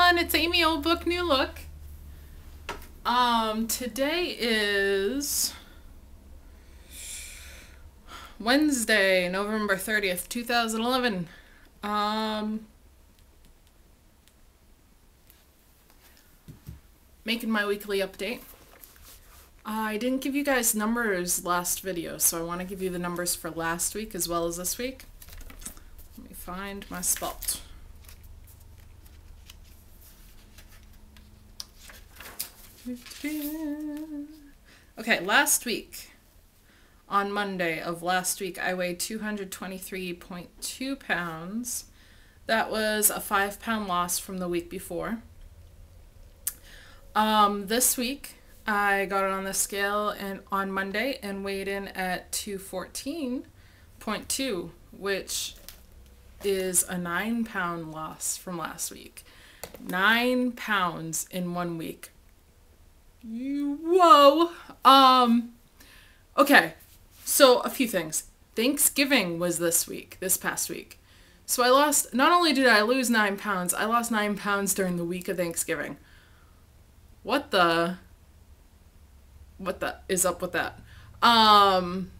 everyone, it's Amy, Old Book, New Look. Today is Wednesday, November 30th, 2011. Making my weekly update. I didn't give you guys numbers last video, so I want to give you the numbers for last week as well as this week. Let me find my spot. Okay, last week, on Monday of last week, I weighed 223.2 pounds. That was a 5-pound loss from the week before. This week, I got on the scale on Monday and weighed in at 214.2, which is a 9-pound loss from last week. 9 pounds in 1 week. Whoa. Okay, so a few things. Thanksgiving was this past week. So I lost, not only did I lose 9 pounds, I lost 9 pounds during the week of Thanksgiving. What the is up with that? Not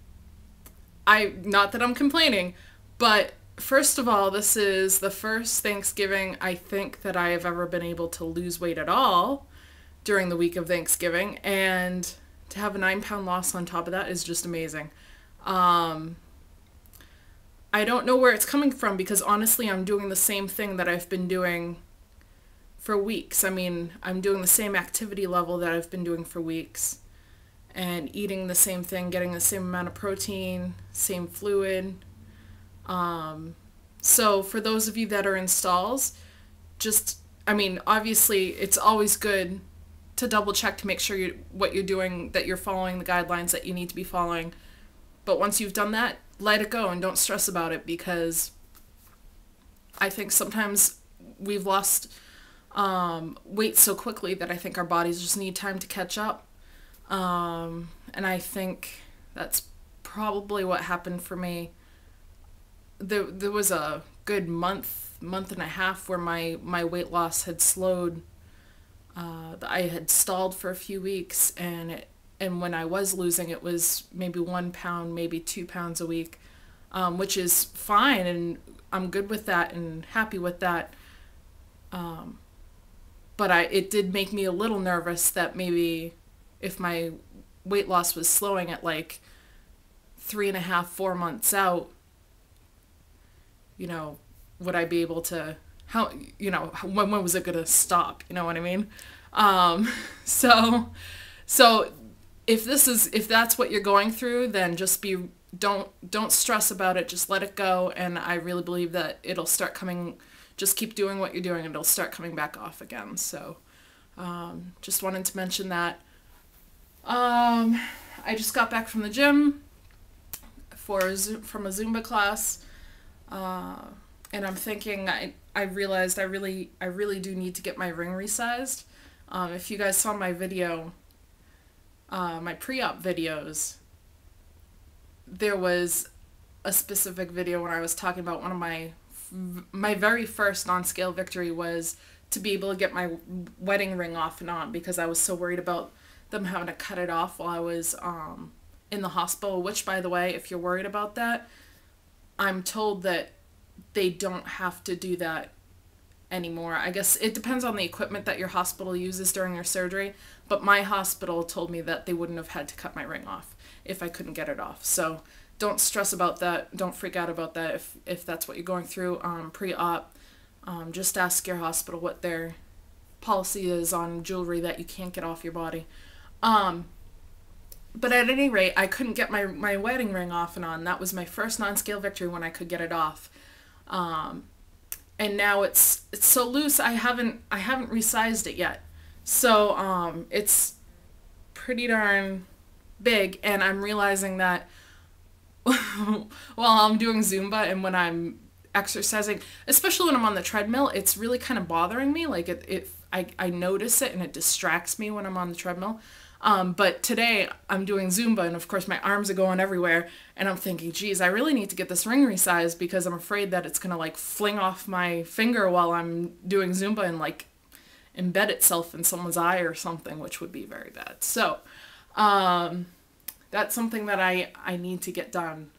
that I'm complaining, but first of all, this is the first Thanksgiving I think that I have ever been able to lose weight at all during the week of Thanksgiving, and to have a 9-pound loss on top of that is just amazing. I don't know where it's coming from, because honestly I'm doing the same thing that I've been doing for weeks. I mean, I'm doing the same activity level that I've been doing for weeks and eating the same thing, getting the same amount of protein, same fluid. So for those of you that are in stalls, obviously it's always good to double check to make sure what you're doing, that you're following the guidelines that you need to be following. But once you've done that, let it go and don't stress about it, because I think sometimes we've lost weight so quickly that I think our bodies just need time to catch up. And I think that's probably what happened for me. There was a good month and a half where my weight loss had slowed. I had stalled for a few weeks, and when I was losing, it was maybe 1 pound, maybe 2 pounds a week, which is fine, and I'm good with that and happy with that. But it did make me a little nervous that maybe if my weight loss was slowing at like 3.5, 4 months out, would I be able to, when was it going to stop? You know what I mean? So if that's what you're going through, then just don't stress about it. Just let it go. And I really believe that it'll start coming, just keep doing what you're doing and it'll start coming back off again. So, just wanted to mention that. I just got back from the gym from a Zumba class. And I'm thinking, I realized I really do need to get my ring resized. If you guys saw my video, my pre-op videos, there was a specific video when I was talking about one of my very first non-scale victory was to be able to get my wedding ring off and on, because I was so worried about them having to cut it off while I was in the hospital, which, by the way, if you're worried about that, I'm told that they don't have to do that anymore. I guess it depends on the equipment that your hospital uses during your surgery, but my hospital told me that they wouldn't have had to cut my ring off if I couldn't get it off. So don't stress about that. Don't freak out about that if that's what you're going through pre-op. Just ask your hospital what their policy is on jewelry that you can't get off your body. But at any rate, I couldn't get my wedding ring off and on. That was my first non-scale victory when I could get it off. And now it's so loose, I haven't resized it yet. So it's pretty darn big, and I'm realizing that while I'm doing Zumba and when I'm exercising, especially when I'm on the treadmill, it's really kind of bothering me. Like I notice it and it distracts me when I'm on the treadmill. But today I'm doing Zumba, and of course my arms are going everywhere, and I'm thinking, geez, I really need to get this ring resized, because I'm afraid that it's gonna like fling off my finger while I'm doing Zumba and like embed itself in someone's eye or something, which would be very bad. So that's something that I need to get done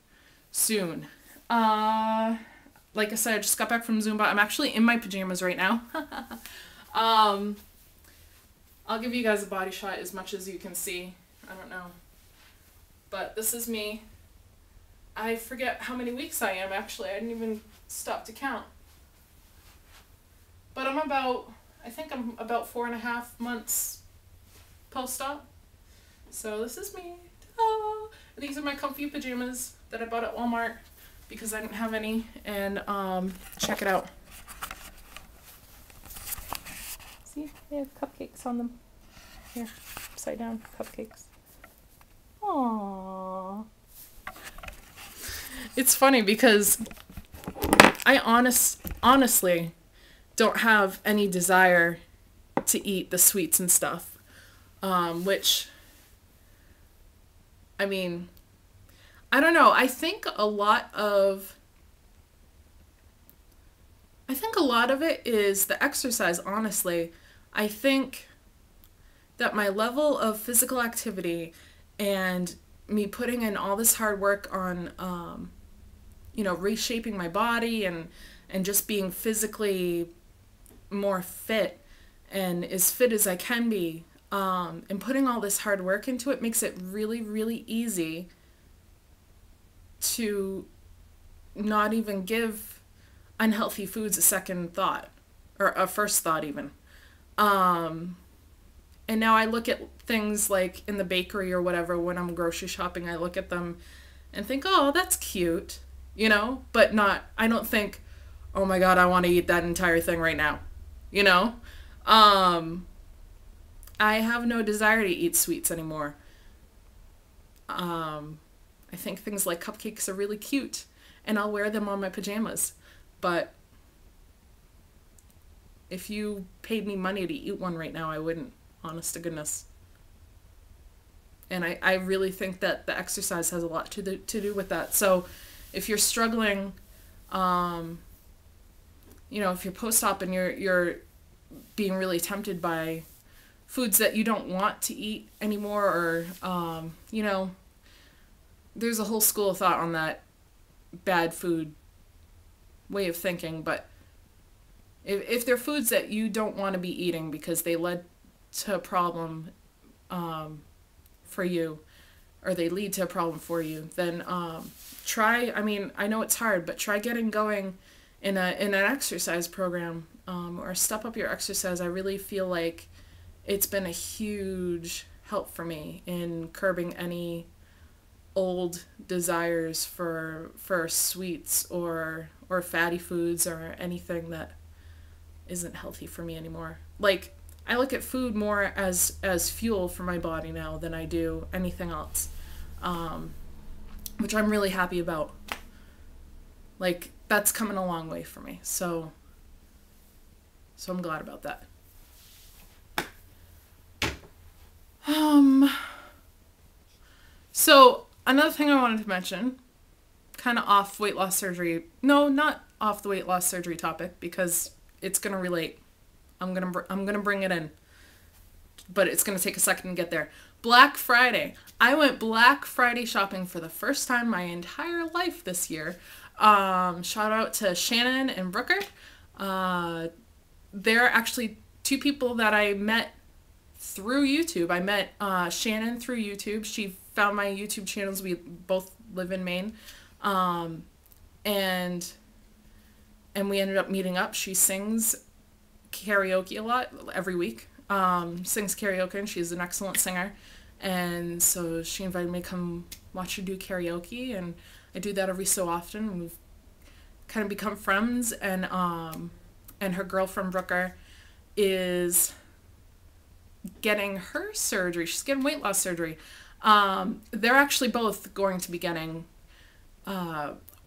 soon. Like I said, I just got back from Zumba. I'm actually in my pajamas right now. I'll give you guys a body shot as much as you can see. I don't know. But this is me. I forget how many weeks I am, actually. I didn't even stop to count. But I think I'm about 4.5 months post-op. So this is me. Ta-da! These are my comfy pajamas that I bought at Walmart because I didn't have any. And check it out. See, they have cupcakes on them. Here, upside down cupcakes. Aww. It's funny because I honestly don't have any desire to eat the sweets and stuff, which, I mean, I don't know. I think a lot of it is the exercise, honestly. I think that my level of physical activity and me putting in all this hard work on, reshaping my body and just being physically more fit and as fit as I can be, and putting all this hard work into it makes it really, really easy to not even give unhealthy foods a second thought or a first thought even. And now I look at things like in the bakery or whatever when I'm grocery shopping, I look at them and think, oh, that's cute, but I don't think, oh my God, I want to eat that entire thing right now, I have no desire to eat sweets anymore. I think things like cupcakes are really cute and I'll wear them on my pajamas, but if you paid me money to eat one right now, I wouldn't. Honest to goodness. And I really think that the exercise has a lot to do with that. So if you're struggling, if you're post-op and you're being really tempted by foods that you don't want to eat anymore, or, there's a whole school of thought on that bad food way of thinking. But if they're foods that you don't want to be eating because they led to a problem for you, or they lead to a problem for you, then try, I know it's hard, but try getting going in an exercise program, or step up your exercise. I really feel like it's been a huge help for me in curbing any old desires for sweets or fatty foods or anything that isn't healthy for me anymore. Like, I look at food more as fuel for my body now than I do anything else, which I'm really happy about. Like, that's coming a long way for me, so I'm glad about that. So another thing I wanted to mention, kind of off weight loss surgery. No, not off the weight loss surgery topic, because it's gonna relate. I'm gonna bring it in, but it's gonna take a second to get there. Black Friday. I went Black Friday shopping for the first time my entire life this year. Shout out to Shannon and Brooker. They're actually two people that I met through YouTube. I met Shannon through YouTube. She found my YouTube channels. We both live in Maine, and we ended up meeting up. She sings karaoke a lot every week, sings karaoke, and she's an excellent singer, and so she invited me to come watch her do karaoke, and I do that every so often, and we've kind of become friends. And her girlfriend Brooker is getting her surgery. She's getting weight loss surgery. They're actually both going to be getting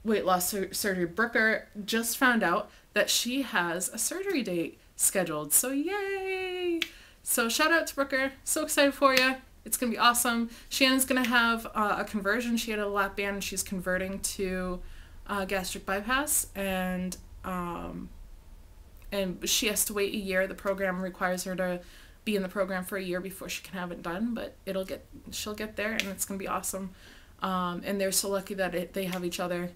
weight loss surgery. Brooker just found out that she has a surgery date scheduled. So yay! So shout out to Brooker. So excited for you. It's going to be awesome. Shannon's going to have a conversion. She had a lap band and she's converting to gastric bypass. And and she has to wait a year. The program requires her to be in the program for a year before she can have it done, but she'll get there, and it's gonna be awesome. And they're so lucky that they have each other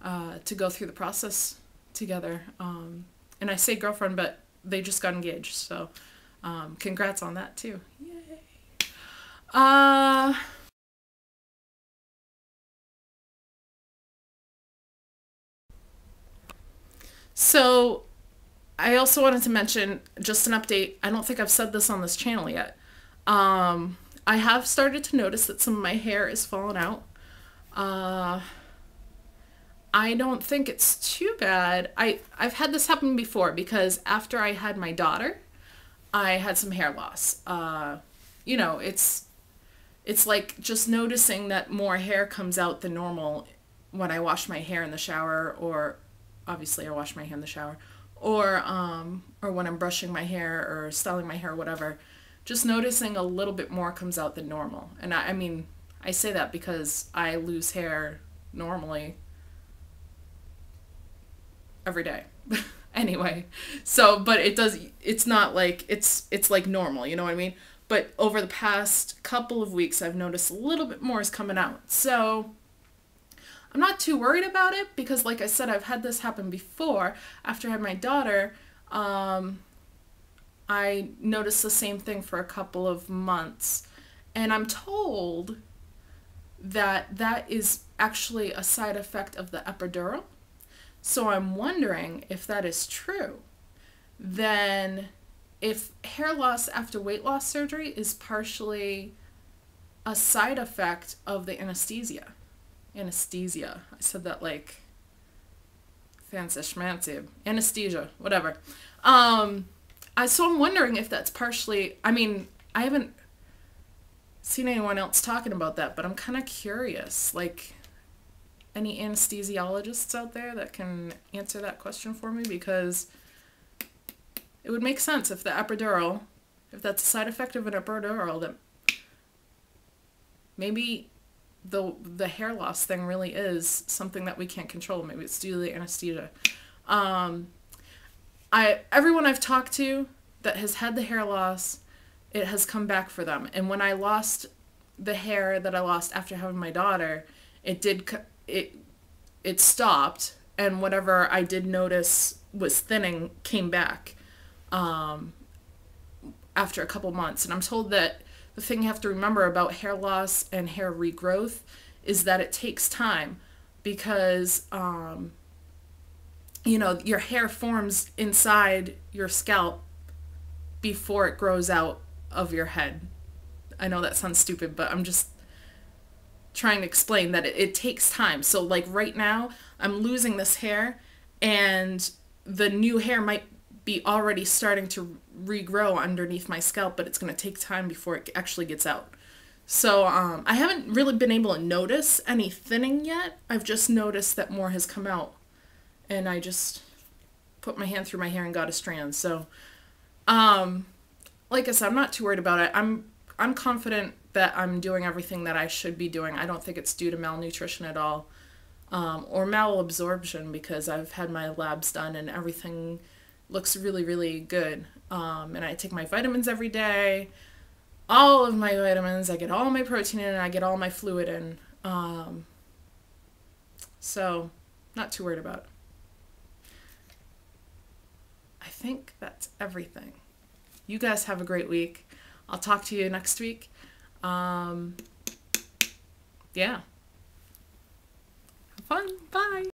to go through the process together. And I say girlfriend, but they just got engaged, so congrats on that too. Yay. So I also wanted to mention just an update. I don't think I've said this on this channel yet. I have started to notice that some of my hair is falling out. I don't think it's too bad. I've had this happen before because after I had my daughter, I had some hair loss. You know, it's like just noticing that more hair comes out than normal when I wash my hair in the shower, or obviously I wash my hair in the shower, or when I'm brushing my hair or styling my hair or whatever. Just noticing a little bit more comes out than normal. And I mean, I say that because I lose hair normally every day. Anyway, so, but it's not like, it's like normal, you know what I mean? But over the past couple of weeks, I've noticed a little bit more is coming out. So I'm not too worried about it because, like I said, I've had this happen before. After I had my daughter, I noticed the same thing for a couple of months. And I'm told that that is actually a side effect of the epidural. So I'm wondering if that is true. Then if hair loss after weight loss surgery is partially a side effect of the anesthesia. Anesthesia. I said that like fancy schmancy. Anesthesia, whatever. So I'm wondering if that's partially, I mean, I haven't seen anyone else talking about that, but I'm kind of curious. Like, any anesthesiologists out there that can answer that question for me? Because it would make sense if the epidural, if that's a side effect of an epidural, that maybe the hair loss thing really is something that we can't control. Maybe it's due to the anesthesia. Everyone I've talked to that has had the hair loss, it has come back for them. And when I lost the hair that I lost after having my daughter, it stopped, and whatever I did notice was thinning came back after a couple months. And I'm told that the thing you have to remember about hair loss and hair regrowth is that it takes time because you know, your hair forms inside your scalp before it grows out of your head. I know that sounds stupid, but I'm just trying to explain that it takes time. So like right now, I'm losing this hair, and the new hair might be already starting to regrow underneath my scalp, but it's going to take time before it actually gets out. So I haven't really been able to notice any thinning yet. I've just noticed that more has come out. And I just put my hand through my hair and got a strand. So, like I said, I'm not too worried about it. I'm confident that I'm doing everything that I should be doing. I don't think it's due to malnutrition at all, or malabsorption, because I've had my labs done and everything looks really, really good. And I take my vitamins every day, all of my vitamins. I get all my protein in, and I get all my fluid in. So, not too worried about it. I think that's everything. You guys have a great week. I'll talk to you next week. Yeah. Have fun. Bye.